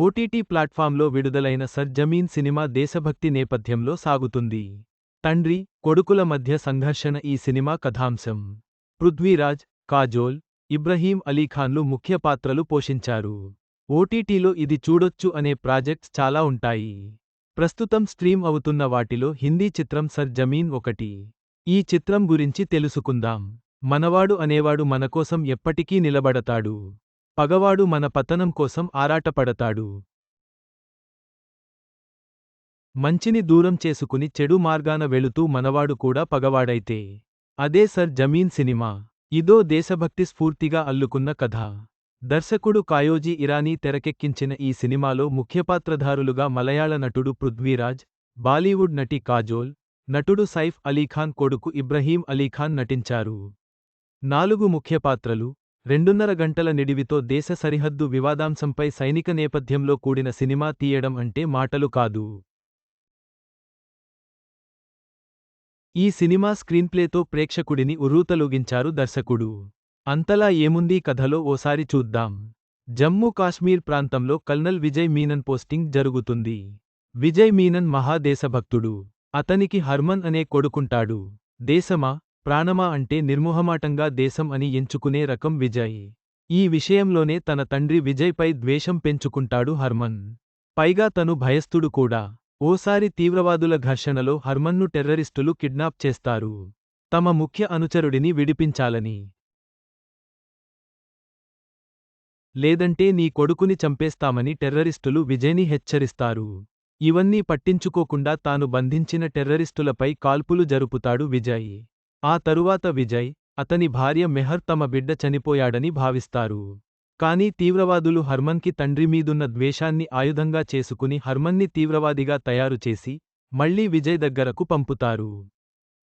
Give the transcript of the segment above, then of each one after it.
OTT ప్లాట్ఫామ్లో విడుదలైన sir జమీన్ సినిమా దేశభక్తి నేపథ్యంలో సాగుతుంది. తండ్రి, కొడుకుల మధ్య సంఘర్షణ ఈ సినిమా కథాంశం. పృథ్వీరాజ్, కాజోల్, ఇబ్రహీం అలీఖాన్లు ముఖ్య పాత్రలు పోషించారు. ఓటీటీలో ఇది చూడొచ్చు అనే ప్రాజెక్ట్స్ చాలా ఉంటాయి. ప్రస్తుతం స్ట్రీమ్ అవుతున్న వాటిలో హిందీ చిత్రం సర్ జమీన్ ఒకటి. ఈ చిత్రం గురించి తెలుసుకుందాం. మనవాడు అనేవాడు మనకోసం ఎప్పటికీ నిలబడతాడు. పగవాడు మన పతనం కోసం ఆరాటపడతాడు. మంచిని దూరం చేసుకుని చెడు మార్గాన వెళుతూ మనవాడు కూడా పగవాడైతే అదే సర్ జమీన్ సినిమా. ఇదో దేశభక్తి స్ఫూర్తిగా అల్లుకున్న కథ. దర్శకుడు కాయోజీ ఇరానీ తెరకెక్కించిన ఈ సినిమాలో ముఖ్యపాత్రధారులుగా మలయాళ నటుడు పృథ్వీరాజ్, బాలీవుడ్ నటి కాజోల్, నటుడు సైఫ్ అలీఖాన్ కొడుకు ఇబ్రహీం అలీఖాన్ నటించారు. 4 ముఖ్యపాత్రలు, 2.5 గంటల నిడివితో దేశ సరిహద్దు వివాదాంశంపై సైనిక నేపథ్యంలో కూడిన సినిమా తీయడం అంటే మాటలు కాదు. ఈ సినిమా స్క్రీన్ప్లేతో ప్రేక్షకుడిని ఉర్రూతలూగించారు దర్శకుడు. అంతలా ఏముందీ కథలో ఓసారి చూద్దాం. జమ్మూ కాశ్మీర్ ప్రాంతంలో కల్నల్ విజయ్ మీనన్ పోస్టింగ్ జరుగుతుంది. విజయ్ మీనన్ మహా దేశభక్తుడు. అతనికి హర్మన్ అనే కొడుకుంటాడు. దేశమా, ప్రాణమా అంటే నిర్మొహమాటంగా దేశం అని ఎంచుకునే రకం విజయ్. ఈ విషయంలోనే తన తండ్రి విజయ్ పై ద్వేషం పెంచుకుంటాడు హర్మన్. పైగా తను భయస్థుడు కూడా. ఓసారి తీవ్రవాదుల ఘర్షణలో హర్మన్ను టెర్రరిస్టులు కిడ్నాప్ చేస్తారు. తమ ముఖ్య అనుచరుడిని విడిపించాలని. లేదంటే నీ కొడుకుని చంపేస్తామని టెర్రరిస్టులు విజయ్ని హెచ్చరిస్తారు. ఇవన్నీ పట్టించుకోకుండా తాను బంధించిన టెర్రరిస్టులపై కాల్పులు జరుపుతాడు విజయ్. ఆ తరువాత విజయ్, అతని భార్య మెహర్ తమ బిడ్డ చనిపోయాడని భావిస్తారు. కానీ తీవ్రవాదులు హర్మన్కి తండ్రి మీదున్న ద్వేషాన్ని ఆయుధంగా చేసుకుని హర్మన్ని తీవ్రవాదిగా తయారుచేసి మళ్లీ విజయ్ దగ్గరకు పంపుతారు.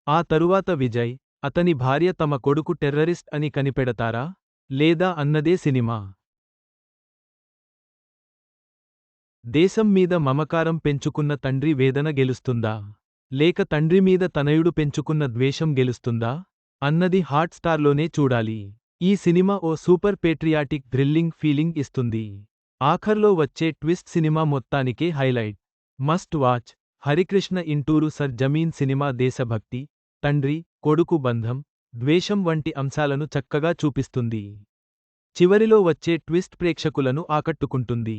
ఆ తరువాత విజయ్, అతని భార్య తమ కొడుకు టెర్రరిస్ట్ అని కనిపెడతారా? లేదా అన్నదే సినిమా. దేశం మీద మమకారం పెంచుకున్న తండ్రి వేదన గెలుస్తుందా? లేక తండ్రి మీద తనయుడు పెంచుకున్న ద్వేషం గెలుస్తుందా? అన్నది హాట్ స్టార్లోనే చూడాలి. ఈ సినిమా ఓ సూపర్ పేట్రియాటిక్ థ్రిల్లింగ్ ఫీలింగ్ ఇస్తుంది. ఆఖర్లో వచ్చే ట్విస్ట్ సినిమా మొత్తానికే highlight. Must watch. Harikrishna Inturu sir జమీన్ సినిమా దేశభక్తి, తండ్రి, కొడుకు బంధం, ద్వేషం వంటి అంశాలను చక్కగా చూపిస్తుంది. చివరిలో వచ్చే ట్విస్ట్ ప్రేక్షకులను ఆకట్టుకుంటుంది.